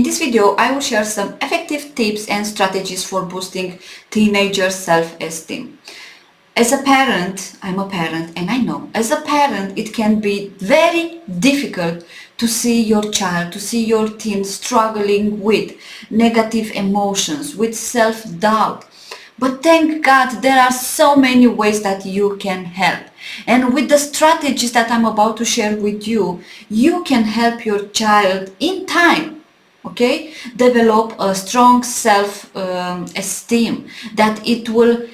In this video, I will share some effective tips and strategies for boosting teenagers' self-esteem. As a parent, I'm a parent and I know, as a parent, it can be very difficult to see your child, to see your teen struggling with negative emotions, with self-doubt. But thank God there are so many ways that you can help. And with the strategies that I'm about to share with you, you can help your child in time, okay, develop a strong self-esteem that it will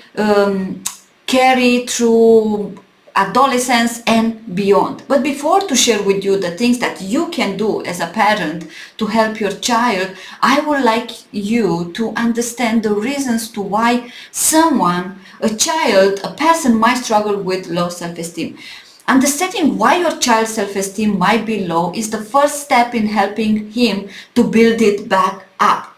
carry through adolescence and beyond. But before to share with you the things that you can do as a parent to help your child, I would like you to understand the reasons to why someone, a child, a person might struggle with low self-esteem. Understanding why your child's self-esteem might be low is the first step in helping him to build it back up.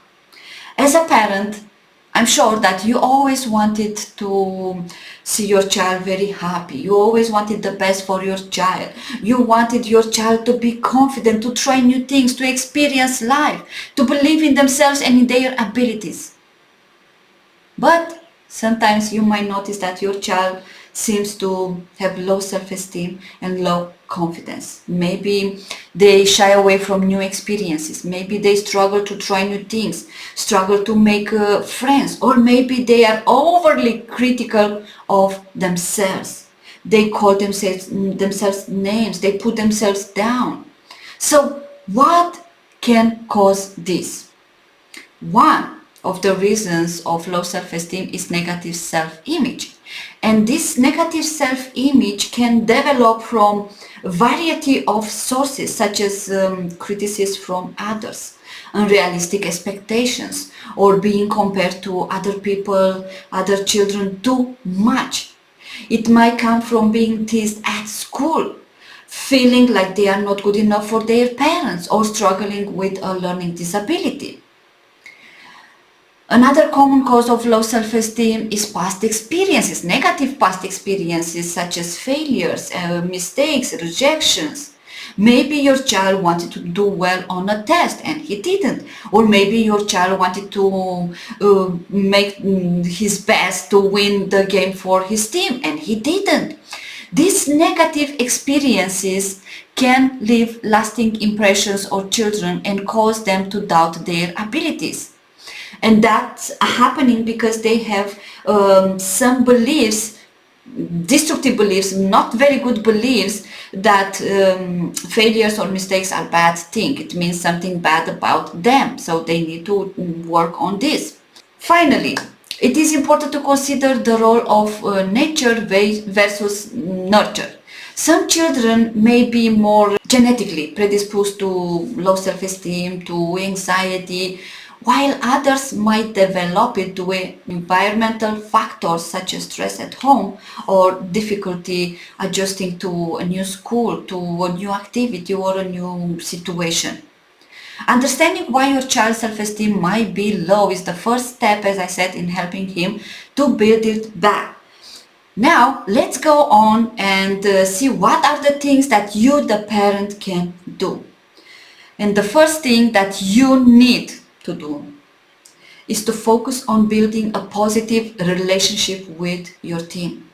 As a parent, I'm sure that you always wanted to see your child very happy. You always wanted the best for your child. You wanted your child to be confident, to try new things, to experience life, to believe in themselves and in their abilities. But sometimes you might notice that your child seems to have low self-esteem and low confidence. Maybe they shy away from new experiences. Maybe they struggle to try new things, struggle to make friends, or maybe they are overly critical of themselves. They call themselves names. They put themselves down. So what can cause this? One of the reasons of low self-esteem is negative self-image. And this negative self-image can develop from a variety of sources, such as criticism from others, unrealistic expectations, or being compared to other people, other children too much. It might come from being teased at school, feeling like they are not good enough for their parents, or struggling with a learning disability. Another common cause of low self-esteem is past experiences, negative past experiences such as failures, mistakes, rejections. Maybe your child wanted to do well on a test and he didn't. Or maybe your child wanted to make his best to win the game for his team and he didn't. These negative experiences can leave lasting impressions on children and cause them to doubt their abilities. And that's happening because they have some beliefs, destructive beliefs, not very good beliefs, that failures or mistakes are bad thing. It means something bad about them. So they need to work on this. Finally, it is important to consider the role of nature versus nurture. Some children may be more genetically predisposed to low self-esteem, to anxiety, while others might develop it due to environmental factors such as stress at home or difficulty adjusting to a new school, to a new activity or a new situation. Understanding why your child's self-esteem might be low is the first step, as I said, in helping him to build it back. Now, let's go on and see what are the things that you, the parent, can do. And the first thing that you need to do is to focus on building a positive relationship with your teen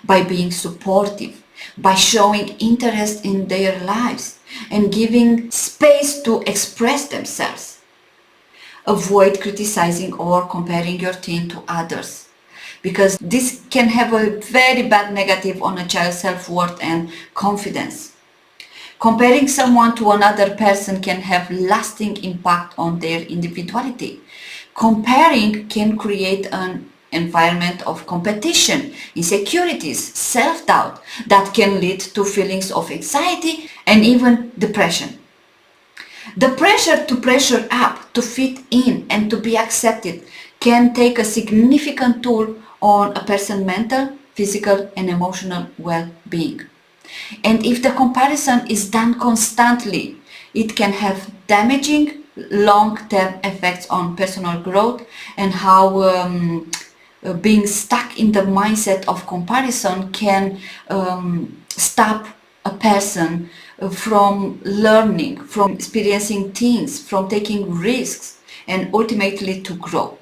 by being supportive, by showing interest in their lives and giving space to express themselves. Avoid criticizing or comparing your teen to others, because this can have a very bad negative on a child's self-worth and confidence. Comparing someone to another person can have lasting impact on their individuality. Comparing can create an environment of competition, insecurities, self-doubt that can lead to feelings of anxiety and even depression. The pressure to pressure up, to fit in and to be accepted can take a significant toll on a person's mental, physical and emotional well-being. And if the comparison is done constantly, it can have damaging long-term effects on personal growth and how being stuck in the mindset of comparison can stop a person from learning, from experiencing things, from taking risks, and ultimately to grow.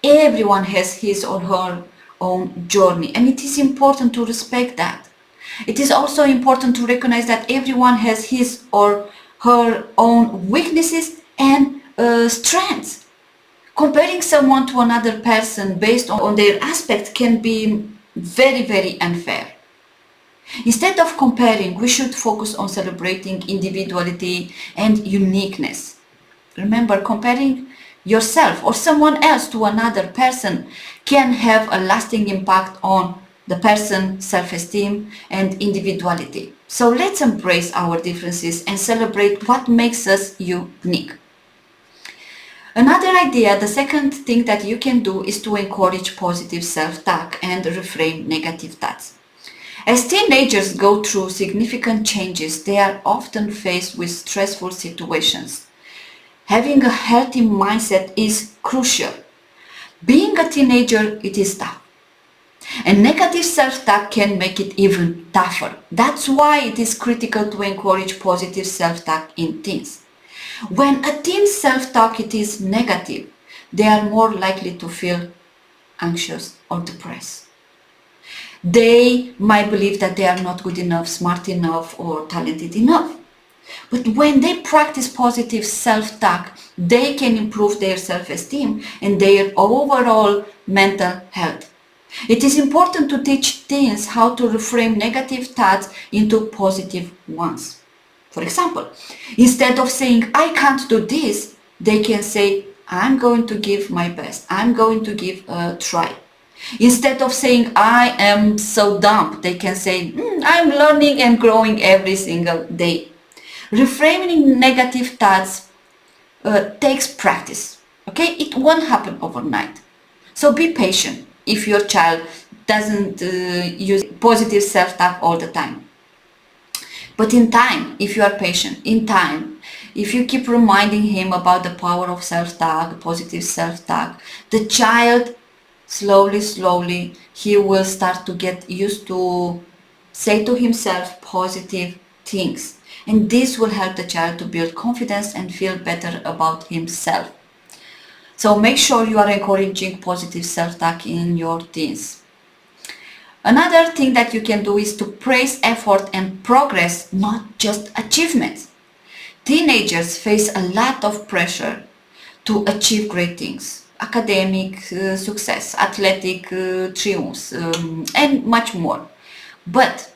Everyone has his or her own journey, and it is important to respect that. It is also important to recognize that everyone has his or her own weaknesses and strengths. Comparing someone to another person based on their aspects can be very, very unfair. Instead of comparing, we should focus on celebrating individuality and uniqueness. Remember, comparing yourself or someone else to another person can have a lasting impact on the person's self-esteem and individuality. So let's embrace our differences and celebrate what makes us unique. Another idea, the second thing that you can do is to encourage positive self-talk and reframe negative thoughts. As teenagers go through significant changes, they are often faced with stressful situations. Having a healthy mindset is crucial. Being a teenager, it is tough. And negative self-talk can make it even tougher. That's why it is critical to encourage positive self-talk in teens. When a teen's self-talk it is negative, they are more likely to feel anxious or depressed. They might believe that they are not good enough, smart enough, or talented enough. But when they practice positive self-talk, they can improve their self-esteem and their overall mental health. It is important to teach teens how to reframe negative thoughts into positive ones. For example, instead of saying, I can't do this, they can say, I'm going to give my best. I'm going to give a try. Instead of saying, I am so dumb, they can say, I'm learning and growing every single day. Reframing negative thoughts takes practice. Okay, it won't happen overnight. So be patient if your child doesn't use positive self-talk all the time. But in time, if you are patient, in time, if you keep reminding him about the power of self-talk, positive self-talk, the child slowly, he will start to get used to say to himself positive things. And this will help the child to build confidence and feel better about himself. So make sure you are encouraging positive self-talk in your teens. Another thing that you can do is to praise effort and progress, not just achievements. Teenagers face a lot of pressure to achieve great things, academic success, athletic triumphs, and much more. But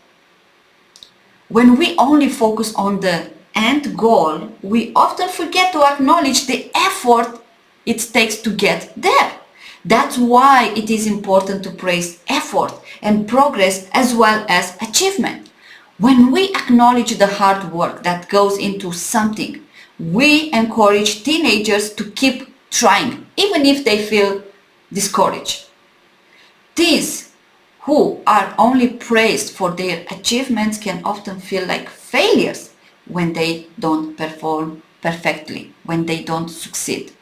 when we only focus on the end goal, we often forget to acknowledge the effort it takes to get there. That's why it is important to praise effort and progress as well as achievement. When we acknowledge the hard work that goes into something, we encourage teenagers to keep trying, even if they feel discouraged. Teens who are only praised for their achievements can often feel like failures when they don't perform perfectly, when they don't succeed.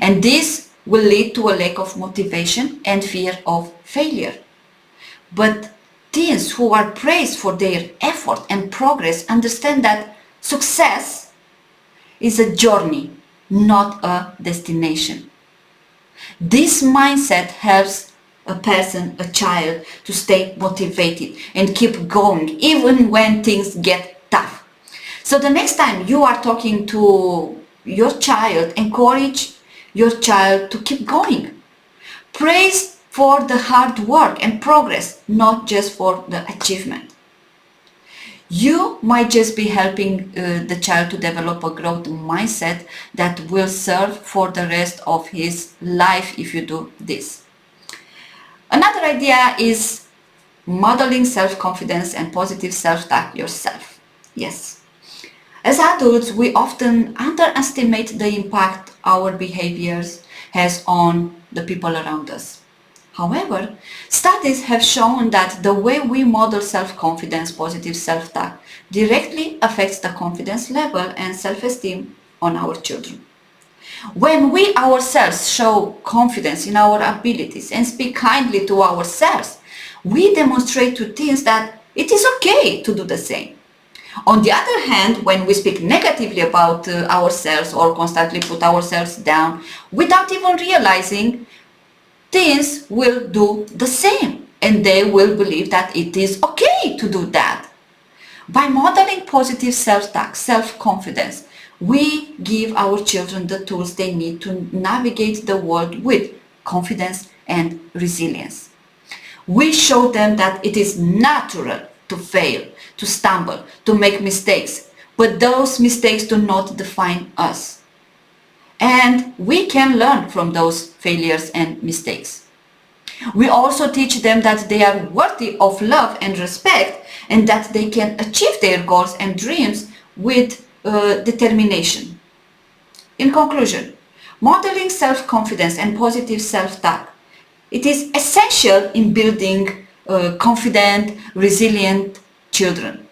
And this will lead to a lack of motivation and fear of failure. But teens who are praised for their effort and progress understand that success is a journey, not a destination. This mindset helps a person, a child, to stay motivated and keep going even when things get tough. So the next time you are talking to your child, encourage your child to keep going. Praise for the hard work and progress, not just for the achievement. You might just be helping the child to develop a growth mindset that will serve for the rest of his life if you do this. Another idea is modeling self-confidence and positive self-talk yourself. Yes. As adults, we often underestimate the impact our behaviors has on the people around us. However, studies have shown that the way we model self-confidence, positive self-talk, directly affects the confidence level and self-esteem on our children. When we ourselves show confidence in our abilities and speak kindly to ourselves, we demonstrate to teens that it is okay to do the same. On the other hand, when we speak negatively about ourselves or constantly put ourselves down without even realizing, teens will do the same and they will believe that it is okay to do that. By modeling positive self-talk, self-confidence, we give our children the tools they need to navigate the world with confidence and resilience. We show them that it is natural to fail, to stumble, to make mistakes, but those mistakes do not define us. And we can learn from those failures and mistakes. We also teach them that they are worthy of love and respect and that they can achieve their goals and dreams with determination. In conclusion, modeling self-confidence and positive self-talk, it is essential in building confident, resilient children.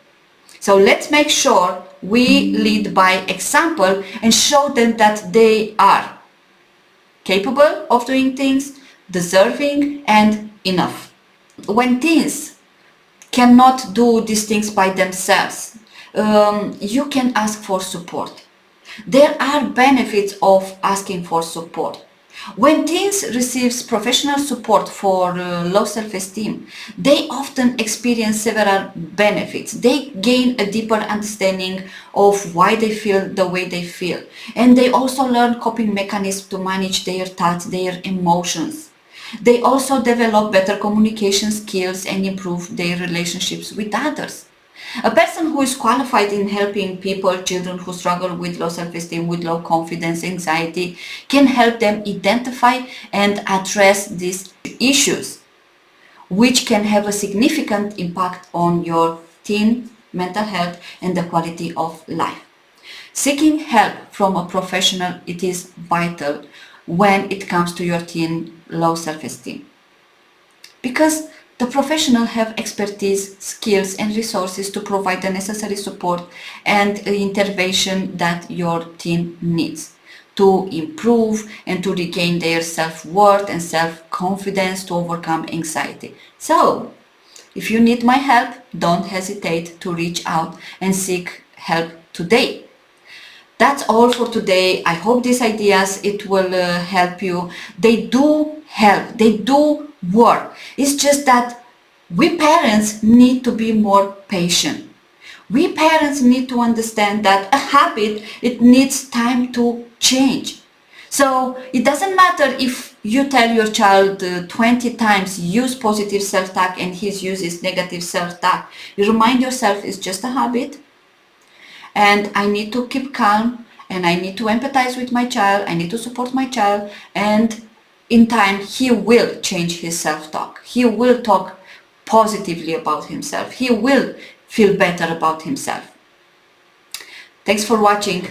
So let's make sure we lead by example and show them that they are capable of doing things, deserving and enough. When teens cannot do these things by themselves, you can ask for support. There are benefits of asking for support. When teens receive professional support for low self-esteem, they often experience several benefits. They gain a deeper understanding of why they feel the way they feel. And they also learn coping mechanisms to manage their thoughts, their emotions. They also develop better communication skills and improve their relationships with others. A person who is qualified in helping people, children who struggle with low self-esteem, with low confidence, anxiety, can help them identify and address these issues, which can have a significant impact on your teen mental health and the quality of life. Seeking help from a professional, it is vital when it comes to your teen low self-esteem, because the professional have expertise, skills and resources to provide the necessary support and intervention that your teen needs to improve and to regain their self-worth and self-confidence to overcome anxiety. So, if you need my help, don't hesitate to reach out and seek help today. That's all for today. I hope these ideas, it will help you. They do help. They do work. It's just that we parents need to be more patient. We parents need to understand that a habit, it needs time to change. So it doesn't matter if you tell your child 20 times use positive self-talk and he uses negative self-talk. You remind yourself it's just a habit. And I need to keep calm and I need to empathize with my child. I need to support my child, and in time he will change his self-talk. He will talk positively about himself. He will feel better about himself. Thanks for watching.